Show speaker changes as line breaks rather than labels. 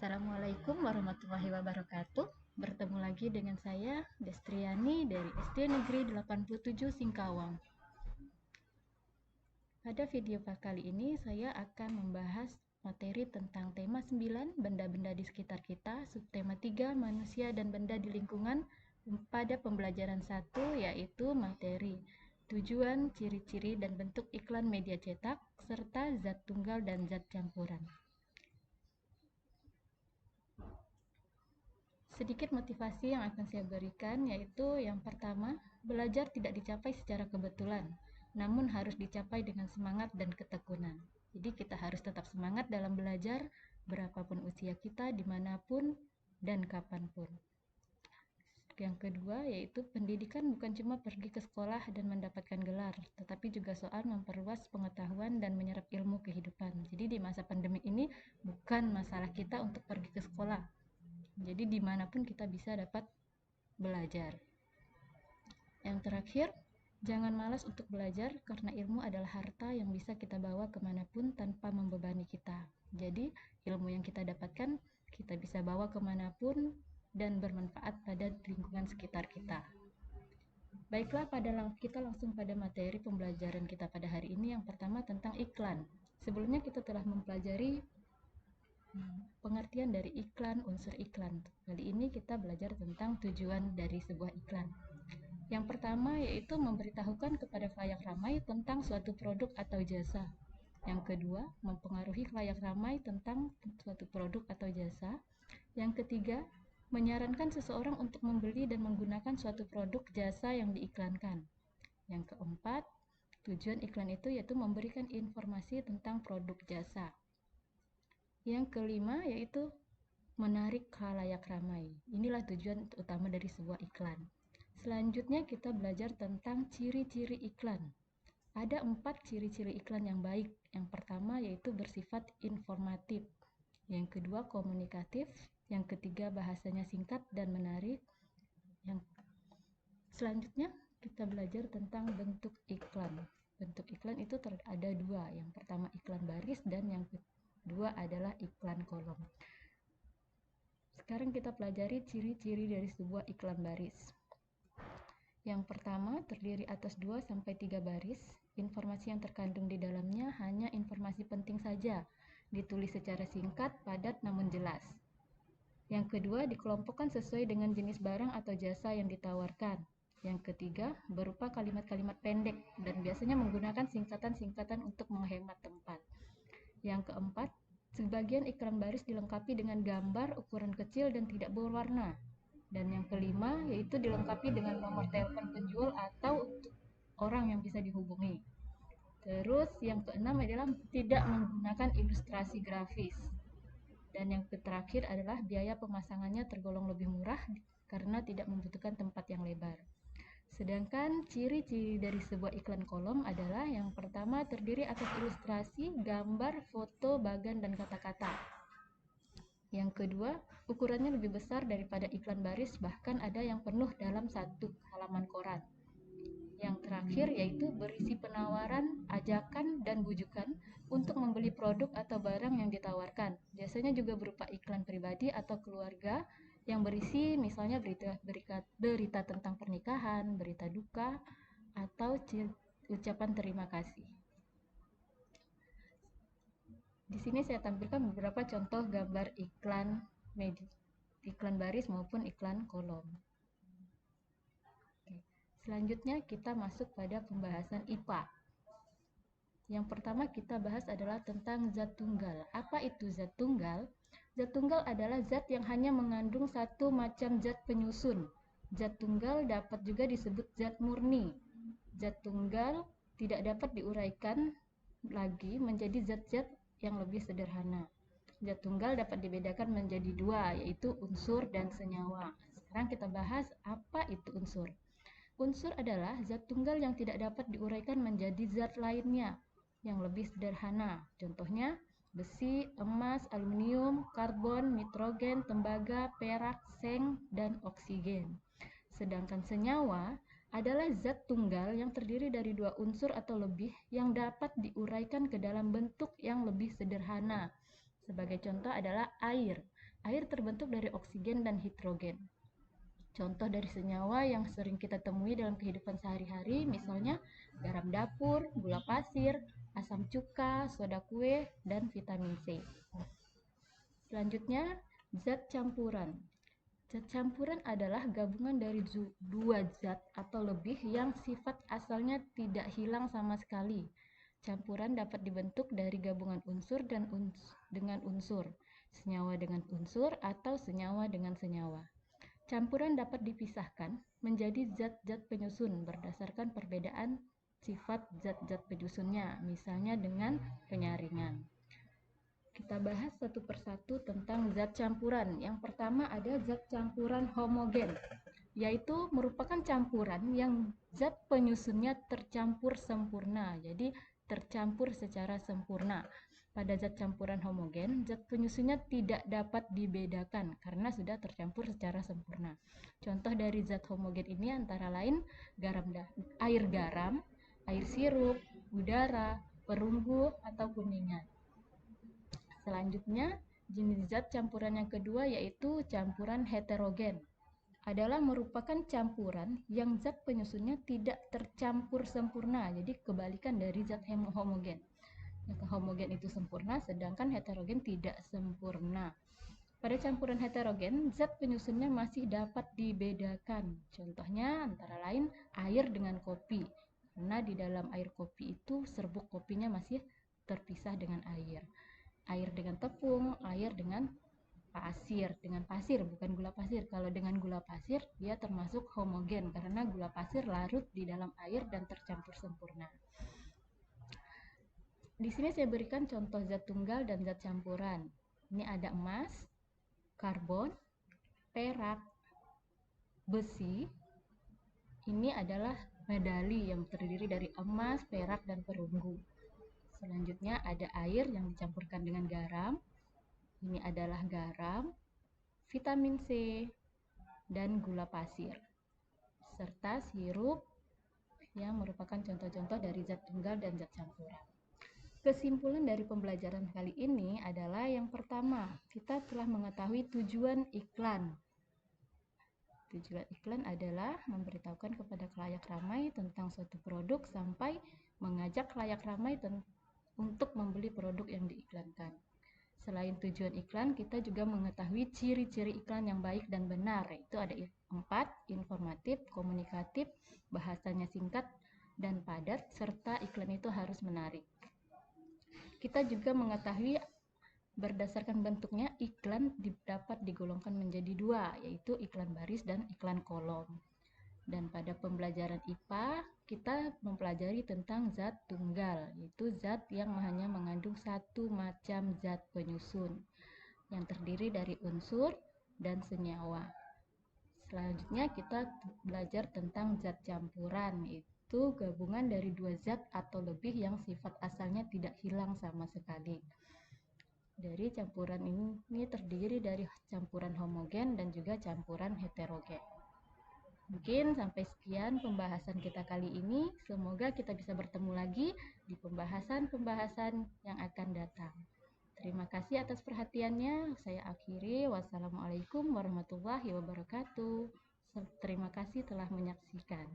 Assalamualaikum warahmatullahi wabarakatuh. Bertemu lagi dengan saya, Destriani dari SD Negeri 87 Singkawang. Pada video kali ini saya akan membahas materi tentang tema 9, benda-benda di sekitar kita, subtema 3, manusia dan benda di lingkungan, pada pembelajaran 1 yaitu materi tujuan, ciri-ciri dan bentuk iklan media cetak, serta zat tunggal dan zat campuran. Sedikit motivasi yang akan saya berikan yaitu yang pertama, belajar tidak dicapai secara kebetulan, namun harus dicapai dengan semangat dan ketekunan. Jadi kita harus tetap semangat dalam belajar, berapapun usia kita, dimanapun, dan kapanpun. Yang kedua yaitu pendidikan bukan cuma pergi ke sekolah dan mendapatkan gelar, tetapi juga soal memperluas pengetahuan dan menyerap ilmu kehidupan. Jadi di masa pandemi ini bukan masalah kita untuk pergi ke sekolah, jadi dimanapun kita bisa dapat belajar. Yang terakhir, jangan malas untuk belajar karena ilmu adalah harta yang bisa kita bawa kemanapun tanpa membebani kita. Jadi ilmu yang kita dapatkan kita bisa bawa kemanapun dan bermanfaat pada lingkungan sekitar kita. Baiklah, kita langsung pada materi pembelajaran kita pada hari ini. Yang pertama tentang iklan. Sebelumnya kita telah mempelajari pengertian dari iklan, unsur iklan. Kali ini kita belajar tentang tujuan dari sebuah iklan. Yang pertama yaitu memberitahukan kepada khalayak ramai tentang suatu produk atau jasa. Yang kedua, mempengaruhi khalayak ramai tentang suatu produk atau jasa. Yang ketiga, menyarankan seseorang untuk membeli dan menggunakan suatu produk jasa yang diiklankan. Yang keempat, tujuan iklan itu yaitu memberikan informasi tentang produk jasa. Yang kelima yaitu menarik khalayak ramai. Inilah tujuan utama dari sebuah iklan. Selanjutnya kita belajar tentang ciri-ciri iklan. Ada 4 ciri-ciri iklan yang baik. Yang pertama yaitu bersifat informatif. Yang kedua komunikatif. Yang ketiga bahasanya singkat dan menarik. Selanjutnya kita belajar tentang bentuk iklan. Bentuk iklan itu ada 2. Yang pertama iklan baris dan yang kedua adalah iklan kolom. Sekarang kita pelajari ciri-ciri dari sebuah iklan baris. Yang pertama terdiri atas 2-3 baris. Informasi yang terkandung di dalamnya hanya informasi penting saja, ditulis secara singkat, padat namun jelas. Yang kedua dikelompokkan sesuai dengan jenis barang atau jasa yang ditawarkan. Yang ketiga berupa kalimat-kalimat pendek dan biasanya menggunakan singkatan-singkatan untuk menghemat tempat. Yang keempat, sebagian iklan baris dilengkapi dengan gambar ukuran kecil dan tidak berwarna. Dan yang kelima, yaitu dilengkapi dengan nomor telepon penjual atau untuk orang yang bisa dihubungi. Terus yang keenam adalah tidak menggunakan ilustrasi grafis. Dan yang terakhir adalah biaya pemasangannya tergolong lebih murah karena tidak membutuhkan tempat yang lebar. Sedangkan ciri-ciri dari sebuah iklan kolom adalah yang pertama terdiri atas ilustrasi, gambar, foto, bagan, dan kata-kata. Yang kedua, ukurannya lebih besar daripada iklan baris, bahkan ada yang penuh dalam satu halaman koran. Yang terakhir yaitu berisi penawaran, ajakan, dan bujukan untuk membeli produk atau barang yang ditawarkan. Biasanya juga berupa iklan pribadi atau keluarga yang berisi misalnya berita tentang pernikahan, berita duka, atau ucapan terima kasih. Di sini saya tampilkan beberapa contoh gambar iklan baris maupun iklan kolom. Selanjutnya kita masuk pada pembahasan IPA. Yang pertama kita bahas adalah tentang zat tunggal. Apa itu zat tunggal? Zat tunggal adalah zat yang hanya mengandung satu macam zat penyusun. Zat tunggal dapat juga disebut zat murni. Zat tunggal tidak dapat diuraikan lagi menjadi zat-zat yang lebih sederhana. Zat tunggal dapat dibedakan menjadi 2, yaitu unsur dan senyawa. Sekarang kita bahas apa itu unsur. Unsur adalah zat tunggal yang tidak dapat diuraikan menjadi zat lainnya yang lebih sederhana. Contohnya besi, emas, aluminium, karbon, nitrogen, tembaga, perak, seng, dan oksigen. Sedangkan senyawa adalah zat tunggal yang terdiri dari 2 unsur atau lebih yang dapat diuraikan ke dalam bentuk yang lebih sederhana. Sebagai contoh adalah air. Air terbentuk dari oksigen dan hidrogen. Contoh dari senyawa yang sering kita temui dalam kehidupan sehari-hari, misalnya garam dapur, gula pasir, asam cuka, soda kue, dan vitamin C. Selanjutnya, zat campuran. Zat campuran adalah gabungan dari dua zat atau lebih yang sifat asalnya tidak hilang sama sekali. Campuran dapat dibentuk dari gabungan unsur dan dengan unsur, senyawa dengan unsur, atau senyawa dengan senyawa. Campuran dapat dipisahkan menjadi zat-zat penyusun berdasarkan perbedaan sifat zat-zat penyusunnya, misalnya dengan penyaringan. Kita bahas satu persatu tentang zat campuran. Yang pertama ada zat campuran homogen, yaitu merupakan campuran yang zat penyusunnya tercampur sempurna, jadi tercampur secara sempurna. Pada zat campuran homogen, zat penyusunnya tidak dapat dibedakan karena sudah tercampur secara sempurna. Contoh dari zat homogen ini antara lain air garam, air sirup, udara, perunggu, atau kuningan. Selanjutnya, jenis zat campuran yang kedua yaitu campuran heterogen. Adalah merupakan campuran yang zat penyusunnya tidak tercampur sempurna, jadi kebalikan dari zat homogen. Yang homogen itu sempurna, sedangkan heterogen tidak sempurna. Pada campuran heterogen, zat penyusunnya masih dapat dibedakan. Contohnya antara lain air dengan kopi. Karena di dalam air kopi itu serbuk kopinya masih terpisah dengan air. Air dengan tepung, air dengan pasir bukan gula pasir. Kalau dengan gula pasir dia termasuk homogen karena gula pasir larut di dalam air dan tercampur sempurna. Di sini saya berikan contoh zat tunggal dan zat campuran. Ini ada emas, karbon, perak, besi. Ini adalah medali yang terdiri dari emas, perak, dan perunggu. Selanjutnya ada air yang dicampurkan dengan garam. Ini adalah garam, vitamin C, dan gula pasir, serta sirup yang merupakan contoh-contoh dari zat tunggal dan zat campuran. Kesimpulan dari pembelajaran kali ini adalah yang pertama, kita telah mengetahui tujuan iklan. Tujuan iklan adalah memberitahukan kepada khalayak ramai tentang suatu produk sampai mengajak khalayak ramai untuk membeli produk yang diiklankan. Selain tujuan iklan, kita juga mengetahui ciri-ciri iklan yang baik dan benar, yaitu ada 4, informatif, komunikatif, bahasanya singkat dan padat, serta iklan itu harus menarik. Kita juga mengetahui berdasarkan bentuknya, iklan dapat digolongkan menjadi 2, yaitu iklan baris dan iklan kolom. Dan pada pembelajaran IPA, kita mempelajari tentang zat tunggal, yaitu zat yang hanya mengandung satu macam zat penyusun, yang terdiri dari unsur dan senyawa. Selanjutnya kita belajar tentang zat campuran, yaitu gabungan dari 2 zat atau lebih yang sifat asalnya tidak hilang sama sekali. Dari campuran ini terdiri dari campuran homogen dan juga campuran heterogen. Mungkin sampai sekian pembahasan kita kali ini. Semoga kita bisa bertemu lagi di pembahasan-pembahasan yang akan datang. Terima kasih atas perhatiannya. Saya akhiri. Wassalamualaikum warahmatullahi wabarakatuh. Terima kasih telah menyaksikan.